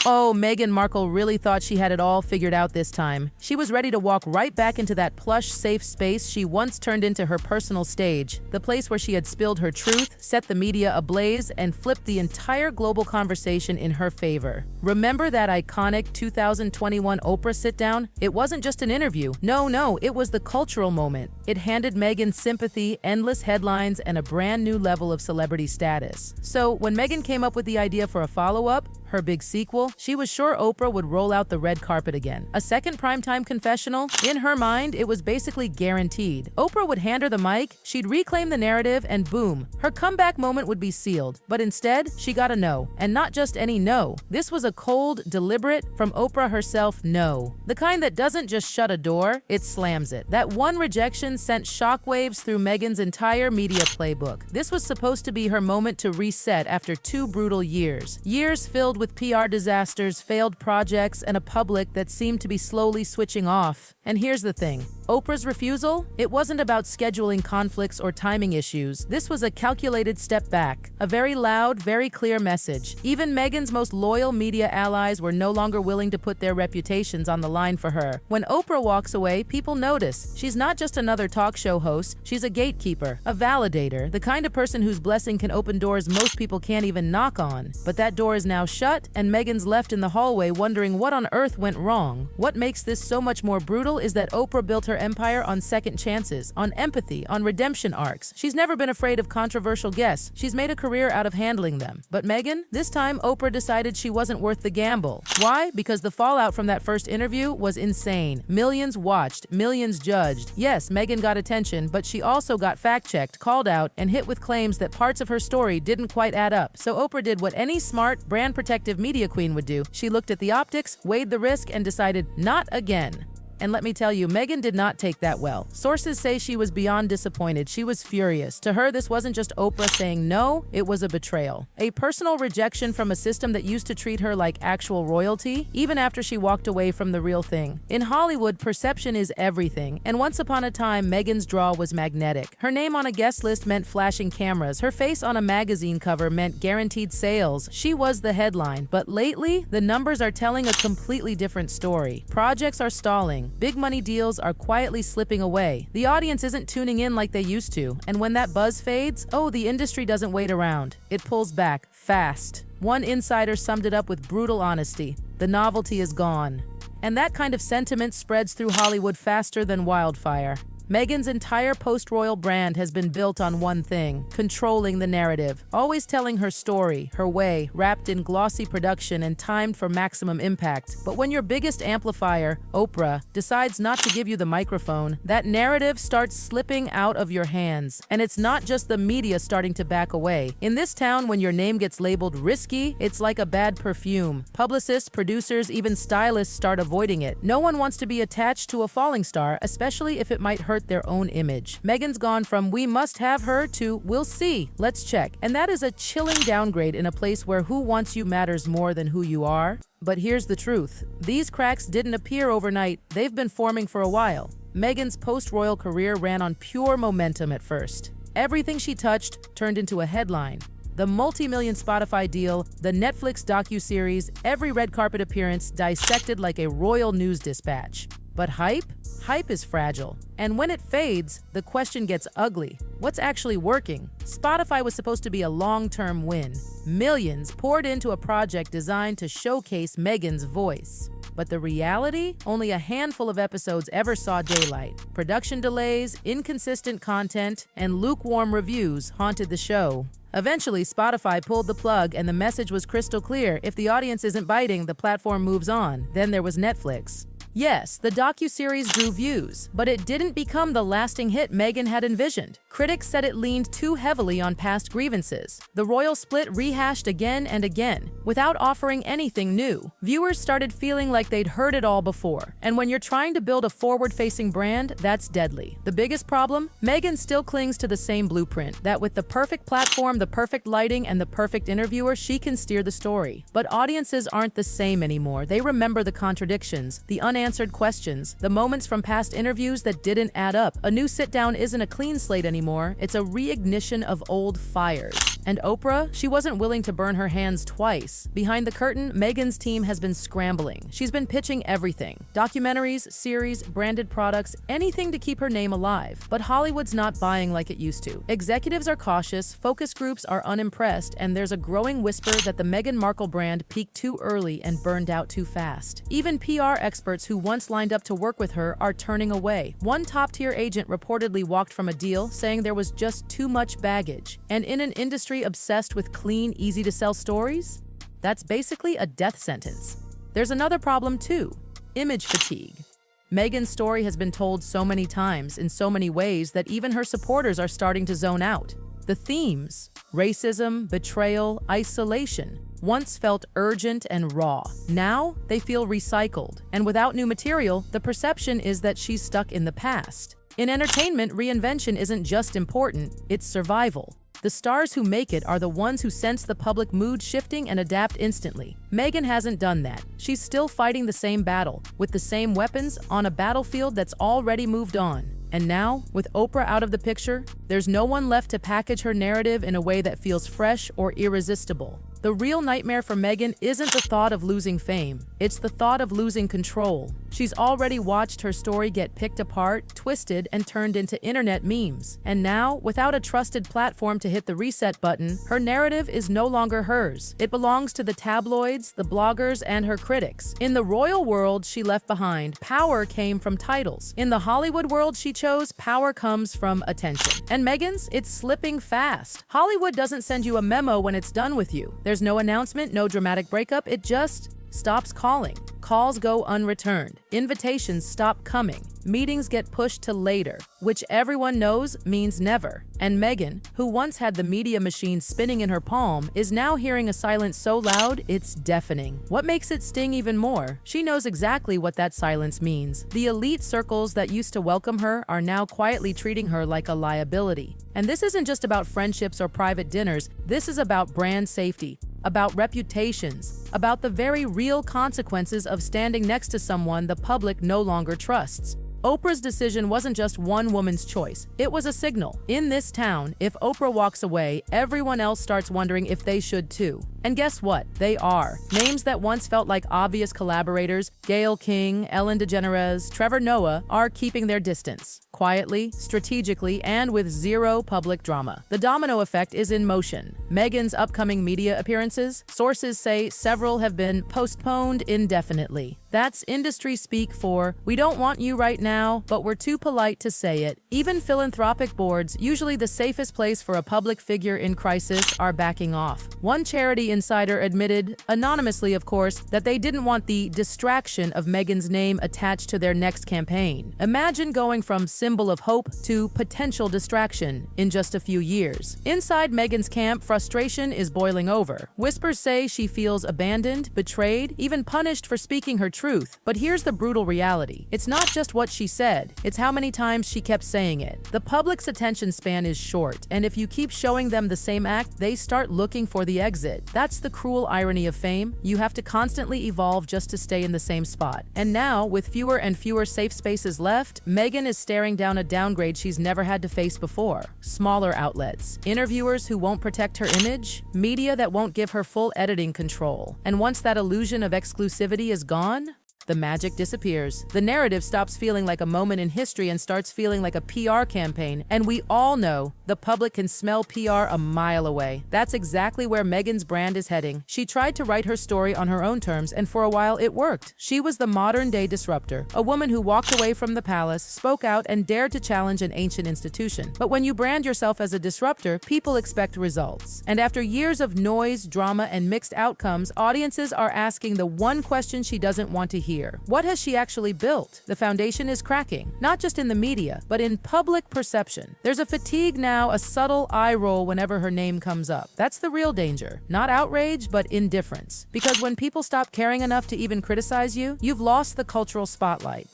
Oh, Meghan Markle really thought she had it all figured out this time. She was ready to walk right back into that plush, safe space she once turned into her personal stage, the place where she had spilled her truth, set the media ablaze, and flipped the entire global conversation in her favor. Remember that iconic 2021 Oprah sit-down? It wasn't just an interview. No, it was the cultural moment. It handed Meghan sympathy, endless headlines, and a brand new level of celebrity status. So when Meghan came up with the idea for a follow-up, her big sequel, she was sure Oprah would roll out the red carpet again. A second primetime confessional? In her mind, it was basically guaranteed. Oprah would hand her the mic, she'd reclaim the narrative, and boom, her comeback moment would be sealed. But instead, she got a no. And not just any no. This was a cold, deliberate, from Oprah herself no. The kind that doesn't just shut a door, it slams it. That one rejection sent shockwaves through Meghan's entire media playbook. This was supposed to be her moment to reset after 2 brutal years. Years filled with PR disasters, failed projects, and a public that seemed to be slowly switching off. And here's the thing. Oprah's refusal? It wasn't about scheduling conflicts or timing issues. This was a calculated step back. A very loud, very clear message. Even Meghan's most loyal media allies were no longer willing to put their reputations on the line for her. When Oprah walks away, people notice. She's not just another talk show host. She's a gatekeeper, a validator, the kind of person whose blessing can open doors most people can't even knock on. But that door is now shut, and Meghan's left in the hallway wondering what on earth went wrong. What makes this so much more brutal is that Oprah built her empire on second chances, on empathy, on redemption arcs. She's never been afraid of controversial guests. She's made a career out of handling them. But Meghan? This time, Oprah decided she wasn't worth the gamble. Why? Because the fallout from that first interview was insane. Millions watched, millions judged. Yes, Meghan got attention, but she also got fact-checked, called out, and hit with claims that parts of her story didn't quite add up. So Oprah did what any smart, brand-protective media queen would do. She looked at the optics, weighed the risk, and decided, not again. And let me tell you, Meghan did not take that well. Sources say she was beyond disappointed. She was furious. To her, this wasn't just Oprah saying no, it was a betrayal. A personal rejection from a system that used to treat her like actual royalty, even after she walked away from the real thing. In Hollywood, perception is everything. And once upon a time, Meghan's draw was magnetic. Her name on a guest list meant flashing cameras. Her face on a magazine cover meant guaranteed sales. She was the headline. But lately, the numbers are telling a completely different story. Projects are stalling. Big money deals are quietly slipping away. The audience isn't tuning in like they used to, and when that buzz fades, the industry doesn't wait around. It pulls back, fast. One insider summed it up with brutal honesty. The novelty is gone. And that kind of sentiment spreads through Hollywood faster than wildfire. Meghan's entire post-royal brand has been built on one thing: controlling the narrative, always telling her story, her way, wrapped in glossy production and timed for maximum impact. But when your biggest amplifier, Oprah, decides not to give you the microphone, that narrative starts slipping out of your hands. And it's not just the media starting to back away. In this town, when your name gets labeled risky, it's like a bad perfume. Publicists, producers, even stylists start avoiding it. No one wants to be attached to a falling star, especially if it might hurt their own image. Meghan's gone from "we must have her" to "we'll see, let's check." And that is a chilling downgrade in a place where who wants you matters more than who you are. But here's the truth. These cracks didn't appear overnight. They've been forming for a while. Meghan's post-royal career ran on pure momentum at first. Everything she touched turned into a headline. The multi-million Spotify deal, the Netflix docuseries, every red carpet appearance dissected like a royal news dispatch. But hype? Hype is fragile. And when it fades, the question gets ugly. What's actually working? Spotify was supposed to be a long-term win. Millions poured into a project designed to showcase Meghan's voice. But the reality? Only a handful of episodes ever saw daylight. Production delays, inconsistent content, and lukewarm reviews haunted the show. Eventually, Spotify pulled the plug and the message was crystal clear: if the audience isn't biting, the platform moves on. Then there was Netflix. Yes, the docuseries drew views, but it didn't become the lasting hit Meghan had envisioned. Critics said it leaned too heavily on past grievances. The royal split rehashed again and again, without offering anything new. Viewers started feeling like they'd heard it all before. And when you're trying to build a forward-facing brand, that's deadly. The biggest problem? Meghan still clings to the same blueprint, that with the perfect platform, the perfect lighting, and the perfect interviewer, she can steer the story. But audiences aren't the same anymore. They remember the contradictions, the unanswered unanswered questions, the moments from past interviews that didn't add up. A new sit-down isn't a clean slate anymore, it's a reignition of old fires. And Oprah, she wasn't willing to burn her hands twice. Behind the curtain, Meghan's team has been scrambling. She's been pitching everything: documentaries, series, branded products, anything to keep her name alive. But Hollywood's not buying like it used to. Executives are cautious, focus groups are unimpressed, and there's a growing whisper that the Meghan Markle brand peaked too early and burned out too fast. Even PR experts who once lined up to work with her are turning away. One top-tier agent reportedly walked from a deal, saying there was just too much baggage. And in an industry obsessed with clean, easy-to-sell stories, that's basically a death sentence. There's another problem too: image fatigue. Meghan's story has been told so many times in so many ways that even her supporters are starting to zone out. The themes, racism, betrayal, isolation, once felt urgent and raw. Now they feel recycled, and without new material, the perception is that she's stuck in the past. In entertainment, reinvention isn't just important, it's survival. The stars who make it are the ones who sense the public mood shifting and adapt instantly. Meghan hasn't done that. She's still fighting the same battle, with the same weapons, on a battlefield that's already moved on. And now, with Oprah out of the picture, there's no one left to package her narrative in a way that feels fresh or irresistible. The real nightmare for Meghan isn't the thought of losing fame, it's the thought of losing control. She's already watched her story get picked apart, twisted, and turned into internet memes. And now, without a trusted platform to hit the reset button, her narrative is no longer hers. It belongs to the tabloids, the bloggers, and her critics. In the royal world she left behind, power came from titles. In the Hollywood world she chose, power comes from attention. And Meghan's, it's slipping fast. Hollywood doesn't send you a memo when it's done with you. There's no announcement, no dramatic breakup, it just stops calling. Calls go unreturned. Invitations stop coming. Meetings get pushed to later, which everyone knows means never. And Meghan, who once had the media machine spinning in her palm, is now hearing a silence so loud it's deafening. What makes it sting even more? She knows exactly what that silence means. The elite circles that used to welcome her are now quietly treating her like a liability. And this isn't just about friendships or private dinners, this is about brand safety, about reputations, about the very real consequences of standing next to someone the public no longer trusts. Oprah's decision wasn't just one woman's choice, it was a signal. In this town, if Oprah walks away, everyone else starts wondering if they should too. And guess what? They are. Names that once felt like obvious collaborators, Gayle King, Ellen DeGeneres, Trevor Noah, are keeping their distance. Quietly, strategically, and with zero public drama. The domino effect is in motion. Meghan's upcoming media appearances, sources say several have been postponed indefinitely. That's industry speak for, we don't want you right now, but we're too polite to say it. Even philanthropic boards, usually the safest place for a public figure in crisis, are backing off. One charity insider admitted, anonymously of course, that they didn't want the distraction of Meghan's name attached to their next campaign. Imagine going from symbol of hope to potential distraction in just a few years. Inside Meghan's camp, frustration is boiling over. Whispers say she feels abandoned, betrayed, even punished for speaking her truth. But here's the brutal reality. It's not just what she said, it's how many times she kept saying it. The public's attention span is short, and if you keep showing them the same act, they start looking for the exit. That's the cruel irony of fame. You have to constantly evolve just to stay in the same spot. And now, with fewer and fewer safe spaces left, Meghan is staring down a downgrade she's never had to face before. Smaller outlets, interviewers who won't protect her image, media that won't give her full editing control. And once that illusion of exclusivity is gone, the magic disappears. The narrative stops feeling like a moment in history and starts feeling like a PR campaign. And we all know the public can smell PR a mile away. That's exactly where Meghan's brand is heading. She tried to write her story on her own terms, and for a while it worked. She was the modern-day disruptor, a woman who walked away from the palace, spoke out, and dared to challenge an ancient institution. But when you brand yourself as a disruptor, people expect results. And after years of noise, drama, and mixed outcomes, audiences are asking the one question she doesn't want to hear. What has she actually built? The foundation is cracking, not just in the media, but in public perception. There's a fatigue now, a subtle eye roll whenever her name comes up. That's the real danger. Not outrage, but indifference. Because when people stop caring enough to even criticize you, you've lost the cultural spotlight.